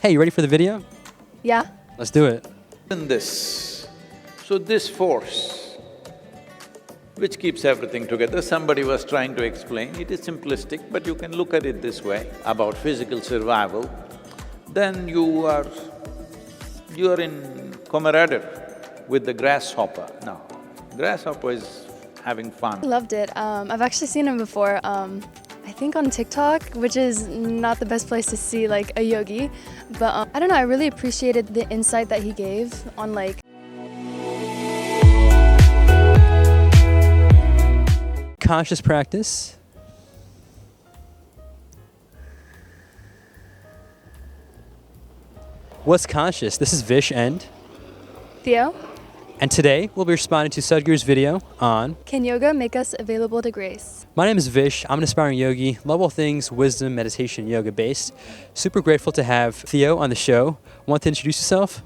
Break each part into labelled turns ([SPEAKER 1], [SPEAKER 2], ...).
[SPEAKER 1] Hey, you ready for the video?
[SPEAKER 2] Yeah.
[SPEAKER 1] Let's do it.
[SPEAKER 3] In this, so this force, which keeps everything together, somebody was trying to explain, it is simplistic, but you can look at it this way, about physical survival, then you are in camaraderie with the grasshopper. Now, grasshopper is having fun.
[SPEAKER 2] I loved it. I've actually seen him before, I think on TikTok, which is not the best place to see like a yogi, but I don't know, I really appreciated the insight that he gave on like
[SPEAKER 1] Conscious practice. What's conscious? This is Vish and
[SPEAKER 2] Theo.
[SPEAKER 1] And today we'll be responding to Sadhguru's video on
[SPEAKER 2] Can yoga make us available to grace?
[SPEAKER 1] My name is Vish. I'm an aspiring yogi, love all things wisdom, meditation, yoga based. Super grateful to have Theo on the show. Want to introduce yourself?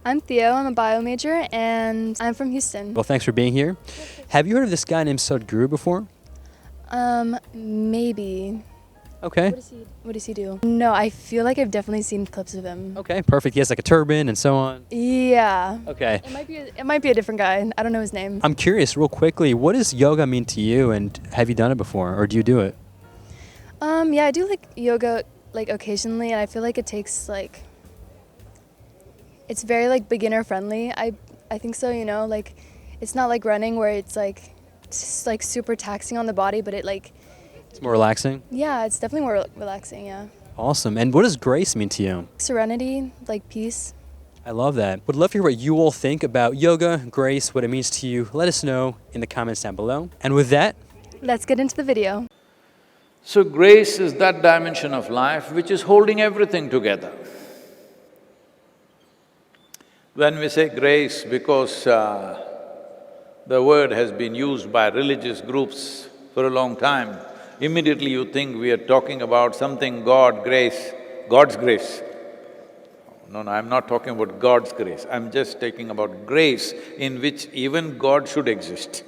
[SPEAKER 2] I'm Theo, I'm a bio major, and I'm from Houston.
[SPEAKER 1] Well, thanks for being here. Have you heard of this guy named Sadhguru before?
[SPEAKER 2] Maybe.
[SPEAKER 1] Okay.
[SPEAKER 2] What does he do? No, I feel like I've definitely seen clips of him.
[SPEAKER 1] Okay, perfect. He has like a turban and so on.
[SPEAKER 2] Yeah.
[SPEAKER 1] Okay.
[SPEAKER 2] It might be a different guy. I don't know his name.
[SPEAKER 1] I'm curious, real quickly, what does yoga mean to you, and have you done it before, or do you do it?
[SPEAKER 2] Yeah, I do like yoga like occasionally, and I feel like it takes like it's very like beginner friendly. I think so, you know, like it's not like running where it's like super taxing on the body, but
[SPEAKER 1] It's more relaxing?
[SPEAKER 2] yeah, it's definitely more relaxing, yeah.
[SPEAKER 1] Awesome. And what does grace mean to you?
[SPEAKER 2] Serenity, like peace.
[SPEAKER 1] I love that. Would love to hear what you all think about yoga, grace, what it means to you. Let us know in the comments down below. And with that,
[SPEAKER 2] Let's get into the video.
[SPEAKER 3] So grace is that dimension of life which is holding everything together. When we say grace, because the word has been used by religious groups for a long time, immediately you think we are talking about something God, grace, God's grace. No, I'm not talking about God's grace, I'm just talking about grace in which even God should exist.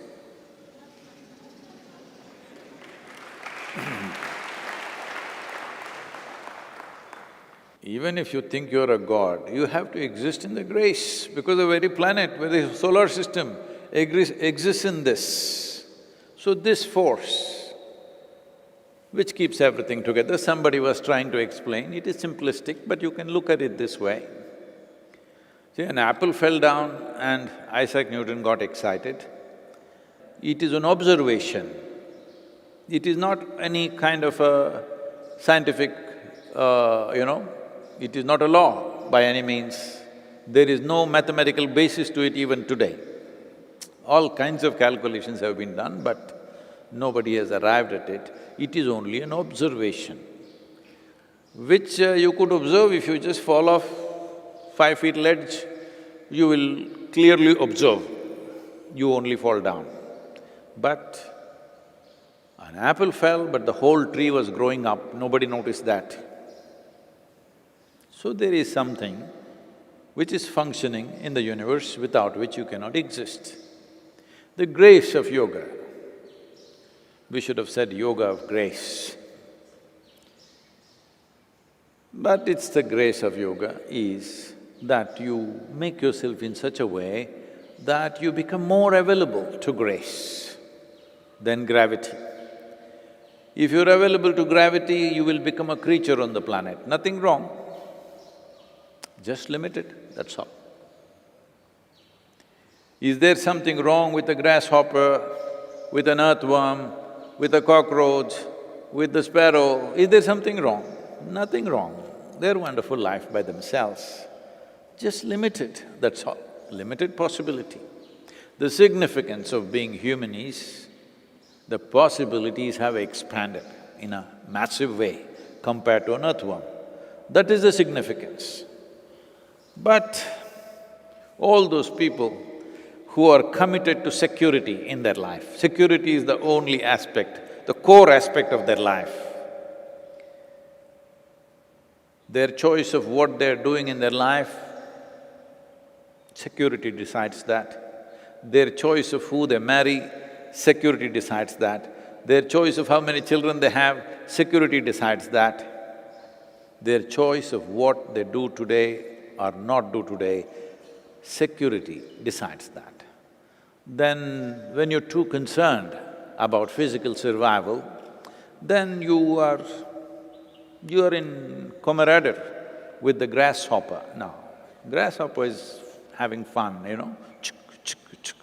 [SPEAKER 3] Even if you think you're a god, you have to exist in the grace because the very planet, the solar system exists in this. So this force, which keeps everything together, somebody was trying to explain, it is simplistic, but you can look at it this way. See, an apple fell down and Isaac Newton got excited. It is an observation. It is not any kind of a scientific, it is not a law by any means. There is no mathematical basis to it even today. All kinds of calculations have been done, but nobody has arrived at it. It is only an observation, which you could observe if you just fall off 5 feet ledge, you will clearly observe, you only fall down. But an apple fell, but the whole tree was growing up, nobody noticed that. So there is something which is functioning in the universe without which you cannot exist. The grace of yoga, we should have said yoga of grace. But it's the grace of yoga is that you make yourself in such a way that you become more available to grace than gravity. If you're available to gravity, you will become a creature on the planet, nothing wrong. Just limited, that's all. Is there something wrong with a grasshopper, with an earthworm, with a cockroach, with the sparrow? Is there something wrong? Nothing wrong. They're wonderful life by themselves. Just limited, that's all, limited possibility. The significance of being human is, the possibilities have expanded in a massive way compared to an earthworm. That is the significance. But all those people who are committed to security in their life, security is the only aspect, the core aspect of their life. Their choice of what they're doing in their life, security decides that. Their choice of who they marry, security decides that. Their choice of how many children they have, security decides that. their choice of what they do today or not do today, security decides that. Then when you're too concerned about physical survival, then you're in camaraderie with the grasshopper. Now, grasshopper is having fun, you know, chick, chick, chick.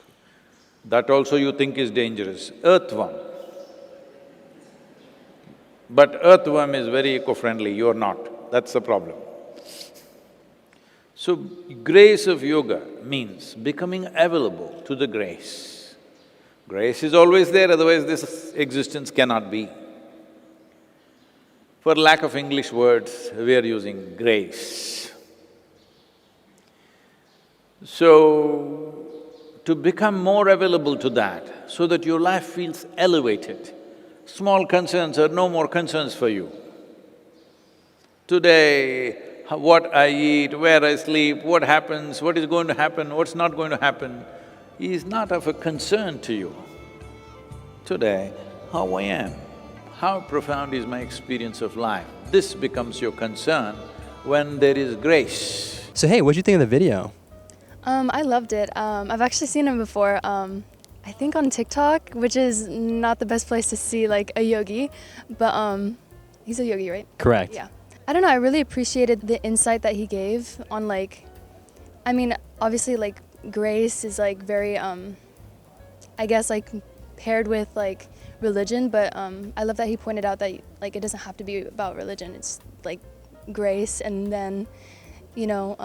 [SPEAKER 3] That also you think is dangerous. Earthworm. But earthworm is very eco-friendly, you're not, that's the problem. So, grace of yoga means becoming available to the grace. Grace is always there, otherwise this existence cannot be. For lack of English words, we are using grace. So, to become more available to that, so that your life feels elevated, small concerns are no more concerns for you. Today, what I eat, where I sleep, what happens, what is going to happen, what's not going to happen, is not of a concern to you. Today, how I am, how profound is my experience of life, this becomes your concern when there is grace.
[SPEAKER 1] So hey, what'd you think of the video?
[SPEAKER 2] I loved it. I've actually seen him before, I think on TikTok, which is not the best place to see like a yogi, but he's a yogi, right?
[SPEAKER 1] Correct.
[SPEAKER 2] Yeah. I don't know, I really appreciated the insight that he gave on like, I mean, obviously like grace is like very, I guess like paired with like religion, but I love that he pointed out that like it doesn't have to be about religion, it's like grace and then, you know,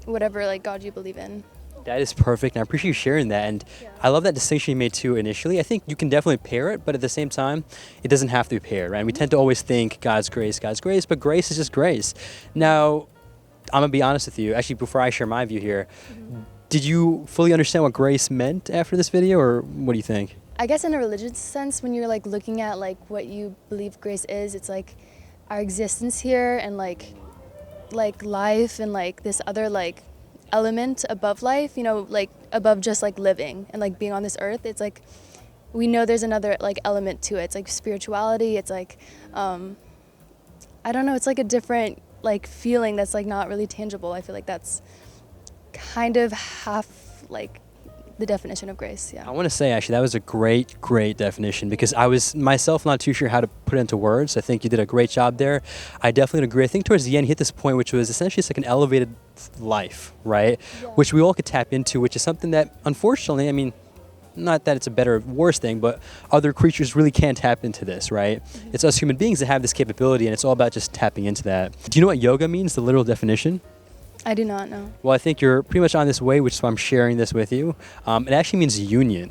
[SPEAKER 2] whatever like God you believe in.
[SPEAKER 1] That is perfect, and I appreciate you sharing that, and I love that distinction you made too initially. I think you can definitely pair it, but at the same time, it doesn't have to be paired, right? We tend to always think God's grace, but grace is just grace. Now, I'm gonna be honest with you, actually before I share my view here, did you fully understand what grace meant after this video, or what do you think?
[SPEAKER 2] I guess in a religious sense, when you're like looking at like what you believe grace is, it's like our existence here and like life and like this other like element above life, you know, like above just like living and like being on this earth. It's like we know there's another like element to it. It's like spirituality. It's like I don't know, it's like a different like feeling that's like not really tangible. I feel like that's kind of half like the definition of grace. Yeah.
[SPEAKER 1] I want to say actually that was a great definition, because I was myself not too sure how to put it into words. I think you did a great job there. I definitely agree. I think towards the end you hit this point which was essentially it's like an elevated life, right? Yeah. Which we all could tap into, which is something that unfortunately, I mean, not that it's a better or worse thing, but other creatures really can't tap into this, right? Mm-hmm. It's us human beings that have this capability, and it's all about just tapping into that. Do you know what yoga means, the literal definition?
[SPEAKER 2] I do not know.
[SPEAKER 1] Well, I think you're pretty much on this way, which is why I'm sharing this with you. It actually means union.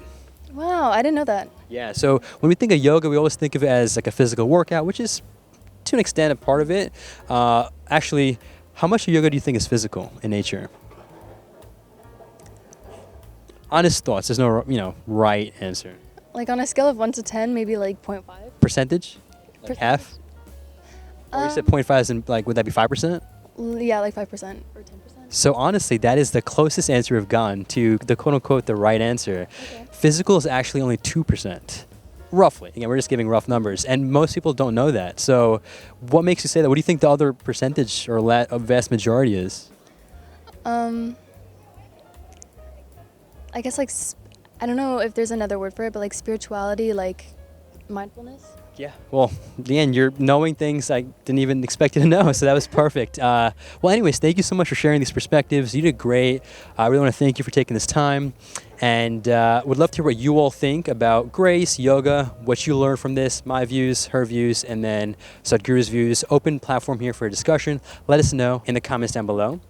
[SPEAKER 2] Wow, I didn't know that.
[SPEAKER 1] Yeah, so when we think of yoga, we always think of it as like a physical workout, which is to an extent a part of it. Actually, how much of yoga do you think is physical in nature? Honest thoughts, there's no, you know, right answer.
[SPEAKER 2] Like on a scale of 1 to 10, maybe like 0.5?
[SPEAKER 1] Percentage? Like half? Or you said 0.5 is in, like, would that be 5%?
[SPEAKER 2] Yeah, like 5% or 10%.
[SPEAKER 1] So honestly, that is the closest answer we've gotten to the quote-unquote the right answer. Okay. Physical is actually only 2, roughly. Again, we're just giving rough numbers, and most people don't know that. So what makes you say that? What do you think the other percentage or a vast majority is?
[SPEAKER 2] I guess like, I don't know if there's another word for it, but like spirituality, like mindfulness.
[SPEAKER 1] Yeah, well, Leanne, you're knowing things I didn't even expect you to know, so that was perfect. Well, anyways, thank you so much for sharing these perspectives. You did great. I really want to thank you for taking this time, and would love to hear what you all think about grace, yoga, what you learned from this, my views, her views, and then Sadhguru's views. Open platform here for a discussion. Let us know in the comments down below.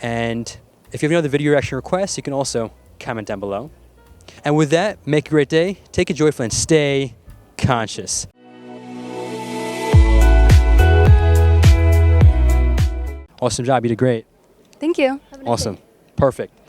[SPEAKER 1] And if you have any other video reaction requests, you can also comment down below. And with that, make a great day, take it joyful, and stay conscious. Awesome job. You did great.
[SPEAKER 2] Thank you. Have a nice
[SPEAKER 1] Awesome.
[SPEAKER 2] day.
[SPEAKER 1] Perfect.